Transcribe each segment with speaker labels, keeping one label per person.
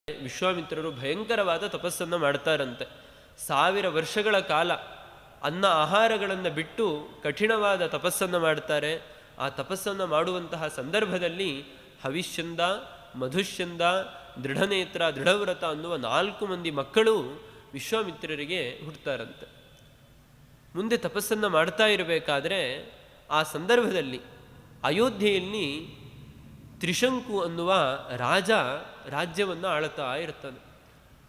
Speaker 1: ವಿಶ್ವಾಮಿತ್ರರು ಭಯಂಕರವಾದ ತಪಸ್ಸನ್ನು ಮಾಡ್ತಾರಂತೆ. 1000 ವರ್ಷಗಳ ಕಾಲ ಅನ್ನ ಆಹಾರಗಳನ್ನು ಬಿಟ್ಟು ಕಠಿಣವಾದ ತಪಸ್ಸನ್ನು ಮಾಡ್ತಾರೆ. ಆ ತಪಸ್ಸನ್ನು ಮಾಡುವಂತಹ ಸಂದರ್ಭದಲ್ಲಿ ಹವಿಷ್ಯಂದ, ಮಧುಷ್ಯಂದ, ದೃಢನೇತ್ರ, ದೃಢವ್ರತ ಅನ್ನುವ 4 ಮಂದಿ ಮಕ್ಕಳು ವಿಶ್ವಾಮಿತ್ರರಿಗೆ ಹುಟ್ಟುತ್ತಾರಂತೆ. ಮುಂದೆ ತಪಸ್ಸನ್ನು ಮಾಡ್ತಾ ಇರಬೇಕಾದ್ರೆ ಆ ಸಂದರ್ಭದಲ್ಲಿ ಅಯೋಧ್ಯೆಯಲ್ಲಿ ತ್ರಿಶಂಕು ಅನ್ನುವ ರಾಜ ರಾಜ್ಯವನ್ನು ಆಳ್ತಾ ಇರ್ತಾನೆ.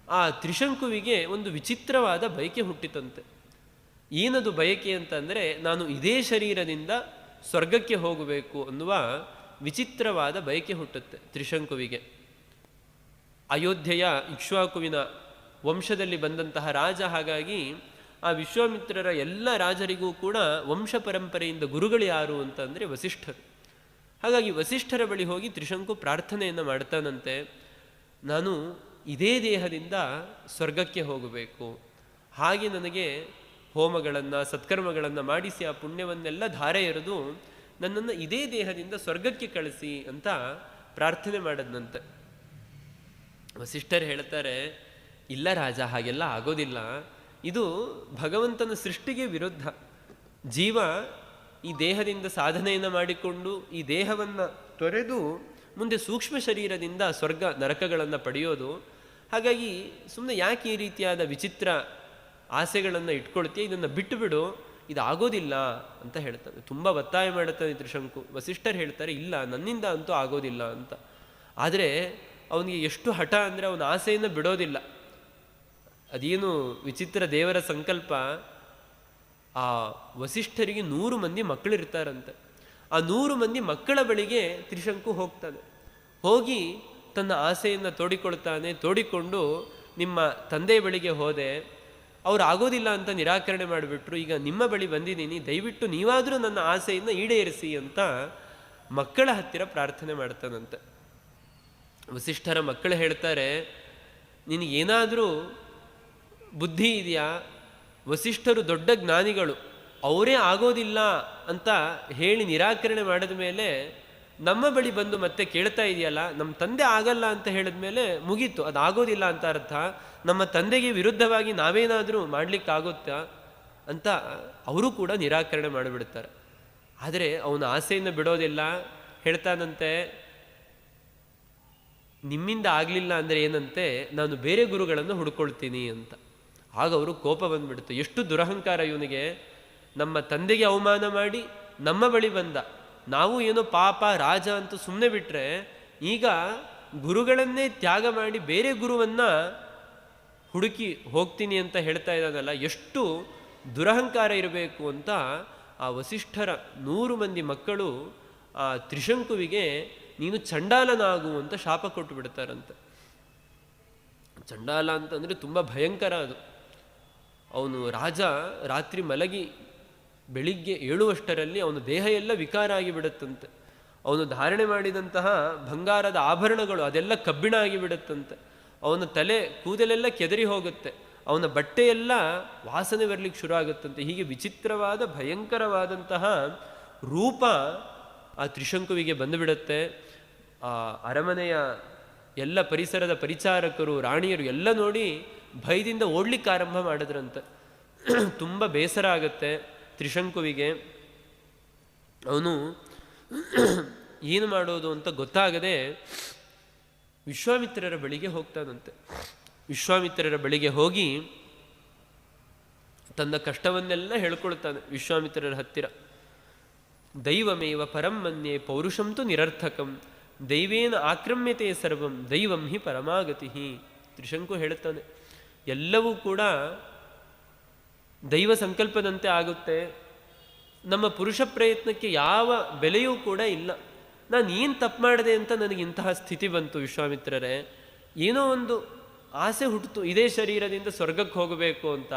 Speaker 1: ಆ ತ್ರಿಶಂಕುವಿಗೆ ಒಂದು ವಿಚಿತ್ರವಾದ ಬಯಕೆ ಹುಟ್ಟಿತಂತೆ. ಏನದು ಬಯಕೆ ಅಂತಂದರೆ, ನಾನು ಇದೇ ಶರೀರದಿಂದ ಸ್ವರ್ಗಕ್ಕೆ ಹೋಗಬೇಕು ಅನ್ನುವ ವಿಚಿತ್ರವಾದ ಬಯಕೆ ಹುಟ್ಟುತ್ತೆ ತ್ರಿಶಂಕುವಿಗೆ. ಅಯೋಧ್ಯೆಯ ಇಕ್ಷ್ವಾಕುವಿನ ವಂಶದಲ್ಲಿ ಬಂದಂತಹ ರಾಜ. ಹಾಗಾಗಿ ಆ ವಿಶ್ವಾಮಿತ್ರರ ಎಲ್ಲ ರಾಜರಿಗೂ ಕೂಡ ವಂಶ ಪರಂಪರೆಯಿಂದ ಗುರುಗಳು ಯಾರು ಅಂತಂದರೆ ವಸಿಷ್ಠರು. ಹಾಗಾಗಿ ವಸಿಷ್ಠರ ಬಳಿ ಹೋಗಿ ತ್ರಿಶಂಕು ಪ್ರಾರ್ಥನೆಯನ್ನು ಮಾಡ್ತಾನಂತೆ, ನಾನು ಇದೇ ದೇಹದಿಂದ ಸ್ವರ್ಗಕ್ಕೆ ಹೋಗಬೇಕು, ಹಾಗೆ ನನಗೆ ಹೋಮಗಳನ್ನು ಸತ್ಕರ್ಮಗಳನ್ನು ಮಾಡಿಸಿ ಆ ಪುಣ್ಯವನ್ನೆಲ್ಲ ಧಾರೆ ಎರೆದು ನನ್ನನ್ನು ಇದೇ ದೇಹದಿಂದ ಸ್ವರ್ಗಕ್ಕೆ ಕಳಿಸಿ ಅಂತ ಪ್ರಾರ್ಥನೆ ಮಾಡದಂತೆ. ವಸಿಷ್ಠರು ಹೇಳ್ತಾರೆ, ಇಲ್ಲ ರಾಜ, ಹಾಗೆಲ್ಲ ಆಗೋದಿಲ್ಲ. ಇದು ಭಗವಂತನ ಸೃಷ್ಟಿಗೆ ವಿರುದ್ಧ. ಜೀವ ಈ ದೇಹದಿಂದ ಸಾಧನೆಯನ್ನು ಮಾಡಿಕೊಂಡು ಈ ದೇಹವನ್ನು ತೊರೆದು ಮುಂದೆ ಸೂಕ್ಷ್ಮ ಶರೀರದಿಂದ ಸ್ವರ್ಗ ನರಕಗಳನ್ನು ಪಡೆಯೋದು. ಹಾಗಾಗಿ ಸುಮ್ಮನೆ ಯಾಕೆ ಈ ರೀತಿಯಾದ ವಿಚಿತ್ರ ಆಸೆಗಳನ್ನು ಇಟ್ಕೊಳ್ತೀಯ, ಇದನ್ನು ಬಿಟ್ಟು ಬಿಡು, ಇದು ಆಗೋದಿಲ್ಲ ಅಂತ ಹೇಳ್ತಾನೆ. ತುಂಬ ಒತ್ತಾಯ ಮಾಡುತ್ತಾನೆ ತ್ರಿಶಂಕು. ವಸಿಷ್ಠರು ಹೇಳ್ತಾರೆ, ಇಲ್ಲ, ನನ್ನಿಂದ ಅಂತೂ ಆಗೋದಿಲ್ಲ ಅಂತ. ಆದರೆ ಅವನಿಗೆ ಎಷ್ಟು ಹಠ ಅಂದರೆ ಅವನ ಆಸೆಯನ್ನು ಬಿಡೋದಿಲ್ಲ. ಅದೇನು ವಿಚಿತ್ರ ದೇವರ ಸಂಕಲ್ಪ. ಆ ವಸಿಷ್ಠರಿಗೆ 100 ಮಂದಿ ಮಕ್ಕಳಿರ್ತಾರಂತೆ. ಆ 100 ಮಂದಿ ಮಕ್ಕಳ ಬಳಿಗೆ ತ್ರಿಶಂಕು ಹೋಗ್ತಾನೆ. ಹೋಗಿ ತನ್ನ ಆಸೆಯನ್ನು ತೋಡಿಕೊಂಡು ನಿಮ್ಮ ತಂದೆಯ ಬಳಿಗೆ ಹೋದೆ, ಅವ್ರು ಆಗೋದಿಲ್ಲ ಅಂತ ನಿರಾಕರಣೆ ಮಾಡಿಬಿಟ್ರು, ಈಗ ನಿಮ್ಮ ಬಳಿ ಬಂದಿದ್ದೀನಿ, ದಯವಿಟ್ಟು ನೀವಾದರೂ ನನ್ನ ಆಸೆಯನ್ನು ಈಡೇರಿಸಿ ಅಂತ ಮಕ್ಕಳ ಹತ್ತಿರ ಪ್ರಾರ್ಥನೆ ಮಾಡ್ತಾನಂತೆ. ವಸಿಷ್ಠರ ಮಕ್ಕಳು ಹೇಳ್ತಾರೆ, ನಿನಗೇನಾದರೂ ಬುದ್ಧಿ ಇದೆಯಾ? ವಸಿಷ್ಠರು ದೊಡ್ಡ ಜ್ಞಾನಿಗಳು, ಅವರೇ ಆಗೋದಿಲ್ಲ ಅಂತ ಹೇಳಿ ನಿರಾಕರಣೆ ಮಾಡಿದ ಮೇಲೆ ನಮ್ಮ ಬಳಿ ಬಂದು ಮತ್ತೆ ಕೇಳ್ತಾ ಇದೆಯಲ್ಲ, ನಮ್ಮ ತಂದೆ ಆಗಲ್ಲ ಅಂತ ಹೇಳಿದ ಮೇಲೆ ಮುಗೀತು, ಅದು ಆಗೋದಿಲ್ಲ ಅಂತ ಅರ್ಥ. ನಮ್ಮ ತಂದೆಗೆ ವಿರುದ್ಧವಾಗಿ ನಾವೇನಾದರೂ ಮಾಡಲಿಕ್ಕಾಗುತ್ತಾ ಅಂತ ಅವರು ಕೂಡ ನಿರಾಕರಣೆ ಮಾಡಿಬಿಡ್ತಾರೆ. ಆದರೆ ಅವನ ಆಸೆಯನ್ನು ಬಿಡೋದಿಲ್ಲ. ಹೇಳ್ತಾನಂತೆ, ನಿಮ್ಮಿಂದ ಆಗಲಿಲ್ಲ ಅಂದರೆ ಏನಂತೆ, ನಾನು ಬೇರೆ ಗುರುಗಳನ್ನು ಹುಡ್ಕೊಳ್ತೀನಿ ಅಂತ. ಆಗ ಅವರು ಕೋಪ ಬಂದ್ಬಿಡ್ತು. ಎಷ್ಟು ದುರಹಂಕಾರ ಇವನಿಗೆ! ನಮ್ಮ ತಂದೆಗೆ ಅವಮಾನ ಮಾಡಿ ನಮ್ಮ ಬಳಿ ಬಂದ, ನಾವು ಏನೋ ಪಾಪ ರಾಜ ಅಂತ ಸುಮ್ಮನೆ ಬಿಟ್ಟರೆ, ಈಗ ಗುರುಗಳನ್ನೇ ತ್ಯಾಗ ಮಾಡಿ ಬೇರೆ ಗುರುವನ್ನು ಹುಡುಕಿ ಹೋಗ್ತೀನಿ ಅಂತ ಹೇಳ್ತಾ ಇದ್ದಾನಲ್ಲ, ಎಷ್ಟು ದುರಹಂಕಾರ ಇರಬೇಕು ಅಂತ ಆ ವಸಿಷ್ಠರ 100 ಮಂದಿ ಮಕ್ಕಳು ಆ ತ್ರಿಶಂಕುವಿಗೆ ನೀನು ಚಂಡಾಲನಾಗು ಅಂತ ಶಾಪ ಕೊಟ್ಟು ಬಿಡ್ತಾರಂತೆ. ಚಂಡಾಲ ಅಂತಂದರೆ ತುಂಬ ಭಯಂಕರ ಅದು. ಅವನು ರಾಜ ರಾತ್ರಿ ಮಲಗಿ ಬೆಳಿಗ್ಗೆ ಏಳುವಷ್ಟರಲ್ಲಿ ಅವನ ದೇಹ ಎಲ್ಲ ವಿಕಾರ ಆಗಿಬಿಡುತ್ತಂತೆ. ಅವನು ಧಾರಣೆ ಮಾಡಿದಂತಹ ಬಂಗಾರದ ಆಭರಣಗಳು ಅದೆಲ್ಲ ಕಬ್ಬಿಣ ಆಗಿಬಿಡುತ್ತಂತೆ. ಅವನ ತಲೆ ಕೂದಲೆಲ್ಲ ಕೆದರಿ ಹೋಗುತ್ತೆ. ಅವನ ಬಟ್ಟೆಯೆಲ್ಲ ವಾಸನೆ ಬರಲಿಕ್ಕೆ ಶುರು ಆಗುತ್ತಂತೆ. ಹೀಗೆ ವಿಚಿತ್ರವಾದ ಭಯಂಕರವಾದಂತಹ ರೂಪ ಆ ತ್ರಿಶಂಕುವಿಗೆ ಬಂದುಬಿಡುತ್ತೆ. ಆ ಅರಮನೆಯ ಎಲ್ಲ ಪರಿಸರದ ಪರಿಚಾರಕರು, ರಾಣಿಯರು ಎಲ್ಲ ನೋಡಿ ಭಯದಿಂದ ಓಡ್ಲಿಕ್ಕೆ ಆರಂಭ ಮಾಡಿದ್ರಂತೆ. ತುಂಬ ಬೇಸರ ಆಗುತ್ತೆ ತ್ರಿಶಂಕುವಿಗೆ. ಅವನು ಏನು ಮಾಡೋದು ಅಂತ ಗೊತ್ತಾಗದೆ ವಿಶ್ವಾಮಿತ್ರರ ಬಳಿಗೆ ಹೋಗ್ತಾನಂತೆ. ವಿಶ್ವಾಮಿತ್ರರ ಬಳಿಗೆ ಹೋಗಿ ತನ್ನ ಕಷ್ಟವನ್ನೆಲ್ಲ ಹೇಳ್ಕೊಳ್ತಾನೆ ವಿಶ್ವಾಮಿತ್ರರ ಹತ್ತಿರ. ದೈವಮೇವ ಪರಂ ಮನ್ಯೆ ಪೌರುಷಂತು ನಿರರ್ಥಕಂ ದೈವೇನ ಆಕ್ರಮ್ಯತೆ ಸರ್ವಂ ದೈವಂ ಹಿ ಪರಮಾಗತಿ. ತ್ರಿಶಂಕು ಹೇಳುತ್ತಾನೆ, ಎಲ್ಲವೂ ಕೂಡ ದೈವ ಸಂಕಲ್ಪದಂತೆ ಆಗುತ್ತೆ. ನಮ್ಮ ಪುರುಷ ಪ್ರಯತ್ನಕ್ಕೆ ಯಾವ ಬೆಲೆಯೂ ಕೂಡ ಇಲ್ಲ. ನಾನು ಏನು ತಪ್ಪು ಮಾಡಿದೆ ಅಂತ ನನಗೆ ಇಂತಹ ಸ್ಥಿತಿ ಬಂತು ವಿಶ್ವಾಮಿತ್ರರೇ. ಏನೋ ಒಂದು ಆಸೆ ಹುಟ್ಟಿತು, ಇದೇ ಶರೀರದಿಂದ ಸ್ವರ್ಗಕ್ಕೆ ಹೋಗಬೇಕು ಅಂತ.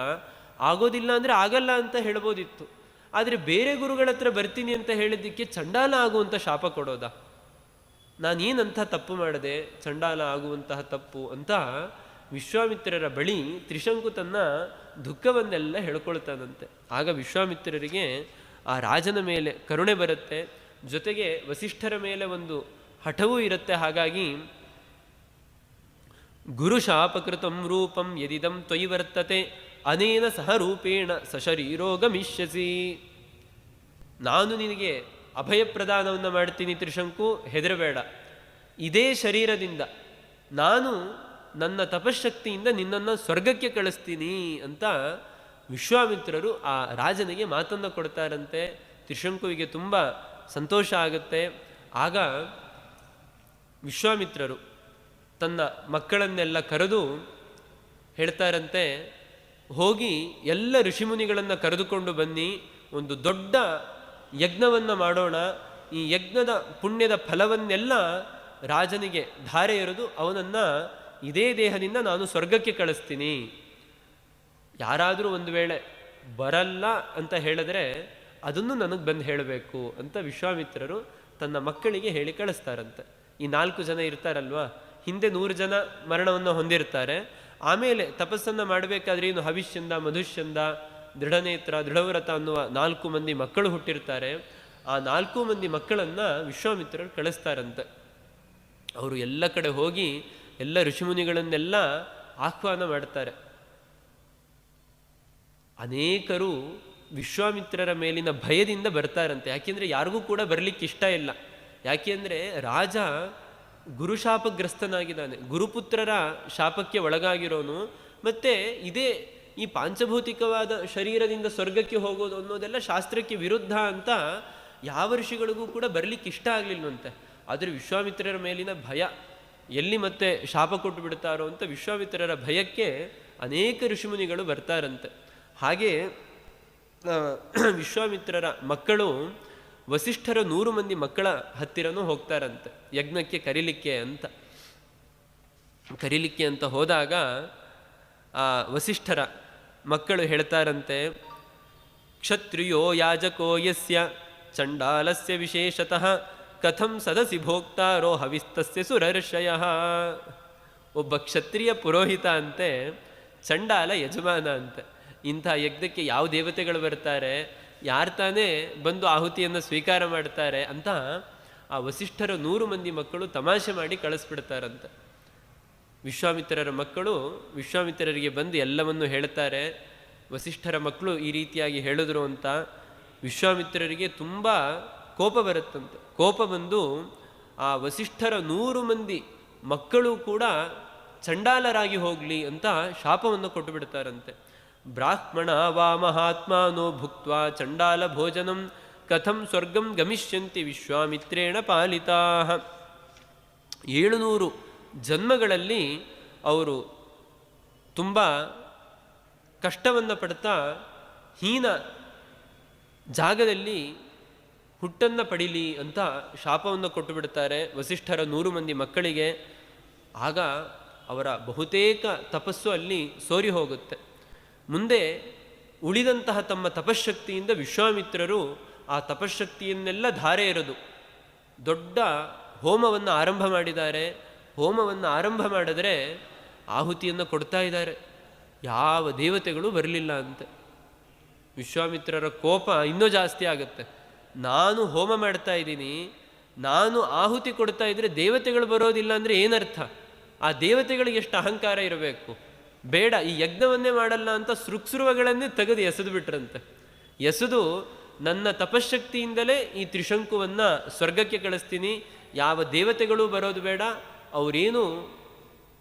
Speaker 1: ಆಗೋದಿಲ್ಲ ಅಂದರೆ ಆಗಲ್ಲ ಅಂತ ಹೇಳ್ಬೋದಿತ್ತು. ಆದರೆ ಬೇರೆ ಗುರುಗಳ ಹತ್ರ ಬರ್ತೀನಿ ಅಂತ ಹೇಳಿದ್ದಕ್ಕೆ ಚಂಡಾಲ ಆಗುವಂಥ ಶಾಪ ಕೊಡೋದಾ? ನಾನೇನಂಥ ತಪ್ಪು ಮಾಡಿದೆ, ಚಂಡಾಲ ಆಗುವಂತಹ ತಪ್ಪು ಅಂತ ವಿಶ್ವಾಮಿತ್ರರ ಬಳಿ ತ್ರಿಶಂಕು ತನ್ನ ದುಃಖವನ್ನೆಲ್ಲ ಹೇಳ್ಕೊಳ್ತಾನಂತೆ. ಆಗ ವಿಶ್ವಾಮಿತ್ರರಿಗೆ ಆ ರಾಜನ ಮೇಲೆ ಕರುಣೆ ಬರುತ್ತೆ, ಜೊತೆಗೆ ವಸಿಷ್ಠರ ಮೇಲೆ ಒಂದು ಹಠವೂ ಇರುತ್ತೆ. ಹಾಗಾಗಿ ಗುರುಶಾಪಕೃತಂ ರೂಪಂ ಯದಿದಂ ತ್ವಯಿ ವರ್ತತೆ ಅನೇನ ಸಹ ರೂಪೇಣ ಸಶರೀರೋ ಗಮಿಷ್ಯಸಿ. ನಾನು ನಿನಗೆ ಅಭಯಪ್ರದಾನವನ್ನು ಮಾಡ್ತೀನಿ ತ್ರಿಶಂಕು, ಹೆದರಬೇಡ. ಇದೇ ಶರೀರದಿಂದ ನಾನು ನನ್ನ ತಪಶಕ್ತಿಯಿಂದ ನಿನ್ನನ್ನು ಸ್ವರ್ಗಕ್ಕೆ ಕಳಿಸ್ತೀನಿ ಅಂತ ವಿಶ್ವಾಮಿತ್ರರು ಆ ರಾಜನಿಗೆ ಮಾತನ್ನು ಕೊಡ್ತಾರಂತೆ. ತ್ರಿಶಂಕುವಿಗೆ ತುಂಬ ಸಂತೋಷ ಆಗುತ್ತೆ. ಆಗ ವಿಶ್ವಾಮಿತ್ರರು ತನ್ನ ಮಕ್ಕಳನ್ನೆಲ್ಲ ಕರೆದು ಹೇಳ್ತಾರಂತೆ, ಹೋಗಿ ಎಲ್ಲ ಋಷಿಮುನಿಗಳನ್ನು ಕರೆದುಕೊಂಡು ಬನ್ನಿ, ಒಂದು ದೊಡ್ಡ ಯಜ್ಞವನ್ನು ಮಾಡೋಣ. ಈ ಯಜ್ಞದ ಪುಣ್ಯದ ಫಲವನ್ನೆಲ್ಲ ರಾಜನಿಗೆ ಧಾರೆ ಎರೆದು ಅವನನ್ನು ಇದೇ ದೇಹದಿಂದ ನಾನು ಸ್ವರ್ಗಕ್ಕೆ ಕಳಿಸ್ತೀನಿ. ಯಾರಾದರೂ ಒಂದು ವೇಳೆ ಬರಲ್ಲ ಅಂತ ಹೇಳಿದ್ರೆ ಅದನ್ನು ನನಗೆ ಬಂದು ಹೇಳಬೇಕು ಅಂತ ವಿಶ್ವಾಮಿತ್ರರು ತನ್ನ ಮಕ್ಕಳಿಗೆ ಹೇಳಿ ಕಳಿಸ್ತಾರಂತೆ. ಈ 4 ಜನ ಇರ್ತಾರಲ್ವಾ, ಹಿಂದೆ 100 ಜನ ಮರಣವನ್ನು ಹೊಂದಿರ್ತಾರೆ. ಆಮೇಲೆ ತಪಸ್ಸನ್ನು ಮಾಡಬೇಕಾದ್ರೆ ಏನು ಹವಿಷ್ಯಂದ, ಮಧುಷ್ಯಂದ, ದೃಢನೇತ್ರ, ದೃಢವ್ರತ ಅನ್ನುವ 4 ಮಂದಿ ಮಕ್ಕಳು ಹುಟ್ಟಿರ್ತಾರೆ. ಆ 4 ಮಂದಿ ಮಕ್ಕಳನ್ನು ವಿಶ್ವಾಮಿತ್ರರು ಕಳಿಸ್ತಾರಂತೆ. ಅವರು ಎಲ್ಲ ಕಡೆ ಹೋಗಿ ಎಲ್ಲ ಋಷಿಮುನಿಗಳನ್ನೆಲ್ಲ ಆಹ್ವಾನ ಮಾಡ್ತಾರೆ. ಅನೇಕರು ವಿಶ್ವಾಮಿತ್ರರ ಮೇಲಿನ ಭಯದಿಂದ ಬರ್ತಾರಂತೆ. ಯಾಕೆಂದರೆ ಯಾರಿಗೂ ಕೂಡ ಬರಲಿಕ್ಕೆ ಇಷ್ಟ ಇಲ್ಲ. ಯಾಕೆಂದರೆ ರಾಜ ಗುರುಶಾಪಗ್ರಸ್ತನಾಗಿದ್ದಾನೆ, ಗುರುಪುತ್ರರ ಶಾಪಕ್ಕೆ ಒಳಗಾಗಿರೋನು. ಮತ್ತು ಇದೇ ಈ ಪಾಂಚಭೌತಿಕವಾದ ಶರೀರದಿಂದ ಸ್ವರ್ಗಕ್ಕೆ ಹೋಗೋದು ಅನ್ನೋದೆಲ್ಲ ಶಾಸ್ತ್ರಕ್ಕೆ ವಿರುದ್ಧ ಅಂತ ಯಾವ ಋಷಿಗಳಿಗೂ ಕೂಡ ಬರಲಿಕ್ಕೆ ಇಷ್ಟ ಆಗಲಿಲ್ವಂತೆ. ಆದರೆ ವಿಶ್ವಾಮಿತ್ರರ ಮೇಲಿನ ಭಯ, ಎಲ್ಲಿ ಮತ್ತೆ ಶಾಪ ಕೊಟ್ಟು ಬಿಡ್ತಾರೋ ಅಂತ ವಿಶ್ವಾಮಿತ್ರರ ಭಯಕ್ಕೆ ಅನೇಕ ಋಷಿಮುನಿಗಳು ಬರ್ತಾರಂತೆ. ಹಾಗೆ ವಿಶ್ವಾಮಿತ್ರರ ಮಕ್ಕಳು ವಸಿಷ್ಠರ 100 ಮಂದಿ ಮಕ್ಕಳ ಹತ್ತಿರನೂ ಹೋಗ್ತಾರಂತೆ ಯಜ್ಞಕ್ಕೆ ಕರೀಲಿಕ್ಕೆ ಅಂತ ಹೋದಾಗ ಆ ವಸಿಷ್ಠರ ಮಕ್ಕಳು ಹೇಳ್ತಾರಂತೆ, ಕ್ಷತ್ರಿಯೋ ಯಾಜಕೋ ಯಸ್ಯ ಚಂಡಾಲಸ್ಯ ವಿಶೇಷತಃ ಕಥಂ ಸದಸಿ ಭೋಕ್ತಾರೋ ಹವಿಸ್ತಸ್ಯ ಸುರರ್ಷಯಃ. ಒಬ್ಬ ಕ್ಷತ್ರಿಯ ಪುರೋಹಿತ ಅಂತೆ, ಚಂಡಾಲ ಯಜಮಾನ ಅಂತೆ. ಇಂಥ ಯಜ್ಞಕ್ಕೆ ಯಾವ ದೇವತೆಗಳು ಬರ್ತಾರೆ, ಯಾರು ತಾನೇ ಬಂದು ಆಹುತಿಯನ್ನು ಸ್ವೀಕಾರ ಮಾಡ್ತಾರೆ ಅಂತ ಆ ವಸಿಷ್ಠರ 100 ಮಂದಿ ಮಕ್ಕಳು ತಮಾಷೆ ಮಾಡಿ ಕಳಿಸ್ಬಿಡ್ತಾರಂತೆ. ವಿಶ್ವಾಮಿತ್ರರ ಮಕ್ಕಳು ವಿಶ್ವಾಮಿತ್ರರಿಗೆ ಬಂದು ಎಲ್ಲವನ್ನು ಹೇಳ್ತಾರೆ. ವಸಿಷ್ಠರ ಮಕ್ಕಳು ಈ ರೀತಿಯಾಗಿ ಹೇಳಿದ್ರು ಅಂತ ವಿಶ್ವಾಮಿತ್ರರಿಗೆ ತುಂಬ ಕೋಪ ಬರುತ್ತಂತೆ. ಕೋಪ ಬಂದು ಆ ವಸಿಷ್ಠರ 100 ಮಂದಿ ಮಕ್ಕಳು ಕೂಡ ಚಂಡಾಲರಾಗಿ ಹೋಗಲಿ ಅಂತ ಶಾಪವನ್ನು ಕೊಟ್ಟು ಬಿಡ್ತಾರಂತೆ. ಬ್ರಾಹ್ಮಣ ವಾ ಮಹಾತ್ಮಾನೋ ಭುಕ್ತ್ವಾ ಚಂಡಾಲ ಭೋಜನಂ ಕಥಂ ಸ್ವರ್ಗಂ ಗಮಿಷ್ಯಂತಿ ವಿಶ್ವಾಮಿತ್ರೇಣ ಪಾಲಿತಾ. 700 ಜನ್ಮಗಳಲ್ಲಿ ಅವರು ತುಂಬ ಕಷ್ಟವನ್ನು ಪಡ್ತಾ ಹೀನ ಜಾಗದಲ್ಲಿ ಹುಟ್ಟನ್ನು ಪಡೀಲಿ ಅಂತ ಶಾಪವನ್ನು ಕೊಟ್ಟು ಬಿಡ್ತಾರೆ ವಸಿಷ್ಠರ 100 ಮಂದಿ ಮಕ್ಕಳಿಗೆ. ಆಗ ಅವರ ಬಹುತೇಕ ತಪಸ್ಸು ಅಲ್ಲಿ ಸೋರಿ ಹೋಗುತ್ತೆ. ಮುಂದೆ ಉಳಿದಂತಹ ತಮ್ಮ ತಪಶಕ್ತಿಯಿಂದ ವಿಶ್ವಾಮಿತ್ರರು ಆ ತಪಶಕ್ತಿಯನ್ನೆಲ್ಲ ಧಾರೆ ಎರೆದು ದೊಡ್ಡ ಹೋಮವನ್ನು ಆರಂಭ ಮಾಡಿದ್ದಾರೆ. ಹೋಮವನ್ನು ಆರಂಭ ಮಾಡಿದ್ರೆ ಆಹುತಿಯನ್ನು ಕೊಡ್ತಾ ಇದ್ದಾರೆ. ಯಾವ ದೇವತೆಗಳು ಬರಲಿಲ್ಲ ಅಂತೆ. ವಿಶ್ವಾಮಿತ್ರರ ಕೋಪ ಇನ್ನೂ ಜಾಸ್ತಿ ಆಗುತ್ತೆ. ನಾನು ಹೋಮ ಮಾಡ್ತಾ ಇದ್ದೀನಿ, ನಾನು ಆಹುತಿ ಕೊಡ್ತಾ ಇದ್ರೆ ದೇವತೆಗಳು ಬರೋದಿಲ್ಲ ಅಂದರೆ ಏನರ್ಥ? ಆ ದೇವತೆಗಳಿಗೆ ಎಷ್ಟು ಅಹಂಕಾರ ಇರಬೇಕು. ಬೇಡ, ಈ ಯಜ್ಞವನ್ನೇ ಮಾಡಲ್ಲ ಅಂತ ಸೃಕ್ಸೃವಗಳನ್ನೇ ತೆಗೆದು ಎಸೆದು ಬಿಟ್ರಂತೆ. ಎಸೆದು ನನ್ನ ತಪಶಕ್ತಿಯಿಂದಲೇ ಈ ತ್ರಿಶಂಕುವನ್ನು ಸ್ವರ್ಗಕ್ಕೆ ಕಳಿಸ್ತೀನಿ, ಯಾವ ದೇವತೆಗಳು ಬರೋದು ಬೇಡ, ಅವರೇನು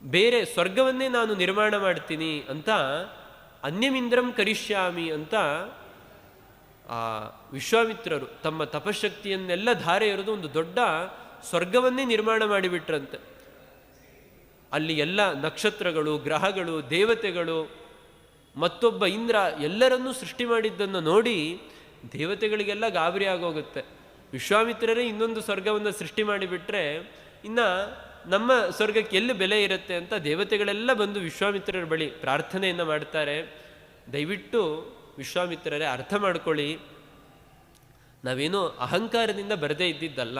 Speaker 1: ಬೇರೆ ಸ್ವರ್ಗವನ್ನೇ ನಾನು ನಿರ್ಮಾಣ ಮಾಡ್ತೀನಿ ಅಂತ ಅನ್ಯಮಿಂದ್ರಂ ಕರಿಷ್ಯಾಮಿ ಅಂತ ಆ ವಿಶ್ವಾಮಿತ್ರರು ತಮ್ಮ ತಪಶಕ್ತಿಯನ್ನೆಲ್ಲ ಧಾರೆ ಎರೆದು ಒಂದು ದೊಡ್ಡ ಸ್ವರ್ಗವನ್ನೇ ನಿರ್ಮಾಣ ಮಾಡಿಬಿಟ್ರಂತೆ. ಅಲ್ಲಿ ಎಲ್ಲ ನಕ್ಷತ್ರಗಳು, ಗ್ರಹಗಳು, ದೇವತೆಗಳು, ಮತ್ತೊಬ್ಬ ಇಂದ್ರ ಎಲ್ಲರನ್ನೂ ಸೃಷ್ಟಿ ಮಾಡಿದ್ದನ್ನು ನೋಡಿ ದೇವತೆಗಳಿಗೆಲ್ಲ ಗಾಬರಿ ಆಗೋಗುತ್ತೆ. ವಿಶ್ವಾಮಿತ್ರರೇ ಇನ್ನೊಂದು ಸ್ವರ್ಗವನ್ನು ಸೃಷ್ಟಿ ಮಾಡಿಬಿಟ್ರೆ ಇನ್ನು ನಮ್ಮ ಸ್ವರ್ಗಕ್ಕೆ ಎಲ್ಲಿ ಬೆಲೆ ಇರುತ್ತೆ ಅಂತ ದೇವತೆಗಳೆಲ್ಲ ಬಂದು ವಿಶ್ವಾಮಿತ್ರರ ಬಳಿ ಪ್ರಾರ್ಥನೆಯನ್ನು ಮಾಡ್ತಾರೆ. ದಯವಿಟ್ಟು ವಿಶ್ವಾಮಿತ್ರರೇ ಅರ್ಥ ಮಾಡ್ಕೊಳ್ಳಿ, ನಾವೇನೋ ಅಹಂಕಾರದಿಂದ ಬರದೇ ಇದ್ದಿದ್ದಲ್ಲ.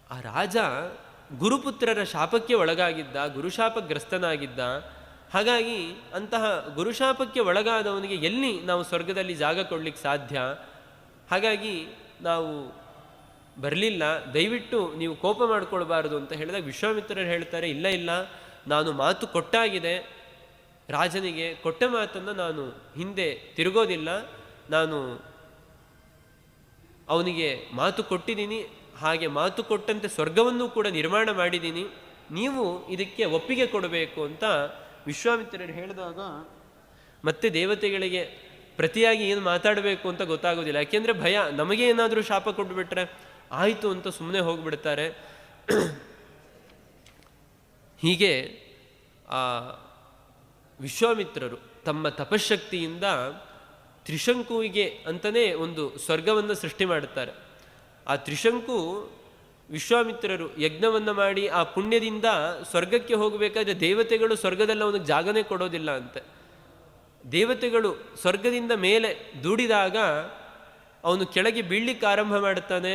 Speaker 1: ಆ ರಾಜ ಗುರುಪುತ್ರರ ಶಾಪಕ್ಕೆ ಒಳಗಾಗಿದ್ದ, ಗುರುಶಾಪಗ್ರಸ್ತನಾಗಿದ್ದ. ಹಾಗಾಗಿ ಅಂತಹ ಗುರುಶಾಪಕ್ಕೆ ಒಳಗಾದವನಿಗೆ ಎಲ್ಲಿ ನಾವು ಸ್ವರ್ಗದಲ್ಲಿ ಜಾಗ ಕೊಡ್ಲಿಕ್ಕೆ ಸಾಧ್ಯ? ಹಾಗಾಗಿ ನಾವು ಬರಲಿಲ್ಲ, ದಯವಿಟ್ಟು ನೀವು ಕೋಪ ಮಾಡ್ಕೊಳ್ಬಾರ್ದು ಅಂತ ಹೇಳಿದಾಗ ವಿಶ್ವಾಮಿತ್ರರು ಹೇಳ್ತಾರೆ, ಇಲ್ಲ ಇಲ್ಲ, ನಾನು ಮಾತು ಕೊಟ್ಟಾಗಿದೆ, ರಾಜನಿಗೆ ಕೊಟ್ಟ ಮಾತನ್ನು ನಾನು ಹಿಂದೆ ತಿರುಗೋದಿಲ್ಲ, ನಾನು ಅವನಿಗೆ ಮಾತು ಕೊಟ್ಟಿದ್ದೀನಿ, ಹಾಗೆ ಮಾತು ಕೊಟ್ಟಂತೆ ಸ್ವರ್ಗವನ್ನು ಕೂಡ ನಿರ್ಮಾಣ ಮಾಡಿದ್ದೀನಿ, ನೀವು ಇದಕ್ಕೆ ಒಪ್ಪಿಗೆ ಕೊಡಬೇಕು ಅಂತ ವಿಶ್ವಾಮಿತ್ರರು ಹೇಳಿದಾಗ ಮತ್ತೆ ದೇವತೆಗಳಿಗೆ ಪ್ರತಿಯಾಗಿ ಏನು ಮಾತಾಡಬೇಕು ಅಂತ ಗೊತ್ತಾಗೋದಿಲ್ಲ. ಯಾಕೆಂದರೆ ಭಯ, ನಮಗೆ ಏನಾದರೂ ಶಾಪ ಕೊಟ್ಟುಬಿಟ್ರೆ ಆಯಿತು ಅಂತ ಸುಮ್ಮನೆ ಹೋಗಿಬಿಡ್ತಾರೆ. ಹೀಗೆ ಆ ವಿಶ್ವಾಮಿತ್ರರು ತಮ್ಮ ತಪಶಕ್ತಿಯಿಂದ ತ್ರಿಶಂಕುವಿಗೆ ಅಂತಲೇ ಒಂದು ಸ್ವರ್ಗವನ್ನು ಸೃಷ್ಟಿ ಮಾಡುತ್ತಾರೆ. ಆ ತ್ರಿಶಂಕು ವಿಶ್ವಾಮಿತ್ರರು ಯಜ್ಞವನ್ನು ಮಾಡಿ ಆ ಪುಣ್ಯದಿಂದ ಸ್ವರ್ಗಕ್ಕೆ ಹೋಗಬೇಕಾದ್ರೆ ದೇವತೆಗಳು ಸ್ವರ್ಗದಲ್ಲಿ ಅವನಿಗೆ ಜಾಗನೇ ಕೊಡೋದಿಲ್ಲ ಅಂತೆ. ದೇವತೆಗಳು ಸ್ವರ್ಗದಿಂದ ಮೇಲೆ ದೂಡಿದಾಗ ಅವನು ಕೆಳಗೆ ಬೀಳಲಿಕ್ಕೆ ಆರಂಭ ಮಾಡುತ್ತಾನೆ.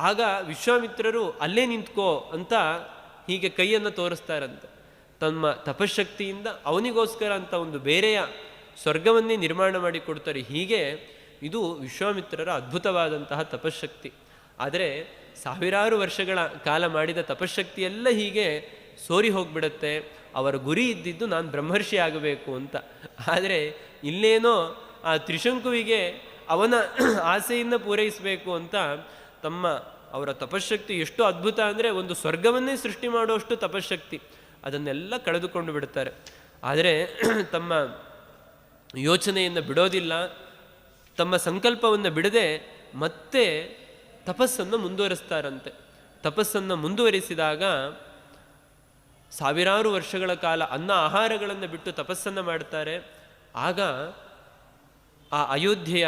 Speaker 1: ಆಗ ವಿಶ್ವಾಮಿತ್ರರು ಅಲ್ಲೇ ನಿಂತ್ಕೋ ಅಂತ ಹೀಗೆ ಕೈಯನ್ನು ತೋರಿಸ್ತಾರಂತೆ. ತಮ್ಮ ತಪಶಕ್ತಿಯಿಂದ ಅವನಿಗೋಸ್ಕರ ಅಂತ ಒಂದು ಬೇರೆಯ ಸ್ವರ್ಗವನ್ನೇ ನಿರ್ಮಾಣ ಮಾಡಿ ಕೊಡ್ತಾರೆ. ಹೀಗೆ ಇದು ವಿಶ್ವಾಮಿತ್ರರ ಅದ್ಭುತವಾದಂತಹ ತಪಶಕ್ತಿ. ಆದರೆ ಸಾವಿರಾರು ವರ್ಷಗಳ ಕಾಲ ಮಾಡಿದ ತಪಶಕ್ತಿಯೆಲ್ಲ ಹೀಗೆ ಸೋರಿ ಹೋಗಿಬಿಡುತ್ತೆ. ಅವರ ಗುರಿ ಇದ್ದಿದ್ದು ನಾನು ಬ್ರಹ್ಮರ್ಷಿ ಆಗಬೇಕು ಅಂತ. ಆದರೆ ಇಲ್ಲೇನೋ ಆ ತ್ರಿಶಂಕುವಿಗೆ ಅವನ ಆಸೆಯಿಂದ ಪೂರೈಸಬೇಕು ಅಂತ ಅವರ ತಪಶಕ್ತಿ ಎಷ್ಟು ಅದ್ಭುತ ಅಂದರೆ ಒಂದು ಸ್ವರ್ಗವನ್ನೇ ಸೃಷ್ಟಿ ಮಾಡುವಷ್ಟು ತಪಶಕ್ತಿ, ಅದನ್ನೆಲ್ಲ ಕಳೆದುಕೊಂಡು ಬಿಡ್ತಾರೆ. ಆದರೆ ತಮ್ಮ ಯೋಚನೆಯನ್ನು ಬಿಡೋದಿಲ್ಲ, ತಮ್ಮ ಸಂಕಲ್ಪವನ್ನು ಬಿಡದೆ ಮತ್ತೆ ತಪಸ್ಸನ್ನು ಮುಂದುವರಿಸ್ತಾರಂತೆ. ತಪಸ್ಸನ್ನು ಮುಂದುವರಿಸಿದಾಗ ಸಾವಿರಾರು ವರ್ಷಗಳ ಕಾಲ ಅನ್ನ ಆಹಾರಗಳನ್ನು ಬಿಟ್ಟು ತಪಸ್ಸನ್ನು ಮಾಡ್ತಾರೆ. ಆಗ ಆ ಅಯೋಧ್ಯೆಯ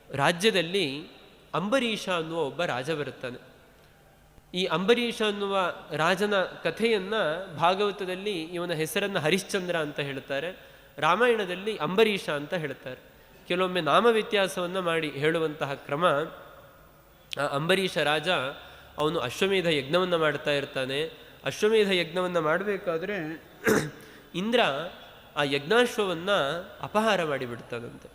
Speaker 1: ರಾಜ್ಯದಲ್ಲಿ ಅಂಬರೀಷ ಅನ್ನುವ ಒಬ್ಬ ರಾಜ ಬರುತ್ತಾನೆ. ಈ ಅಂಬರೀಷ ಅನ್ನುವ ರಾಜನ ಕಥೆಯನ್ನು ಭಾಗವತದಲ್ಲಿ ಇವನ ಹೆಸರನ್ನು ಹರಿಶ್ಚಂದ್ರ ಅಂತ ಹೇಳ್ತಾರೆ, ರಾಮಾಯಣದಲ್ಲಿ ಅಂಬರೀಷ ಅಂತ ಹೇಳ್ತಾರೆ. ಕೆಲವೊಮ್ಮೆ ನಾಮ ವ್ಯತ್ಯಾಸವನ್ನು ಮಾಡಿ ಹೇಳುವಂತಹ ಕ್ರಮ. ಆ ಅಂಬರೀಷ ರಾಜ ಅವನು ಅಶ್ವಮೇಧ ಯಜ್ಞವನ್ನು ಮಾಡ್ತಾ ಇರ್ತಾನೆ. ಅಶ್ವಮೇಧ ಯಜ್ಞವನ್ನು ಮಾಡಬೇಕಾದ್ರೆ ಇಂದ್ರ ಆ ಯಜ್ಞಾಶ್ವವನ್ನು ಅಪಹಾರ ಮಾಡಿಬಿಡ್ತಾನಂತೆ.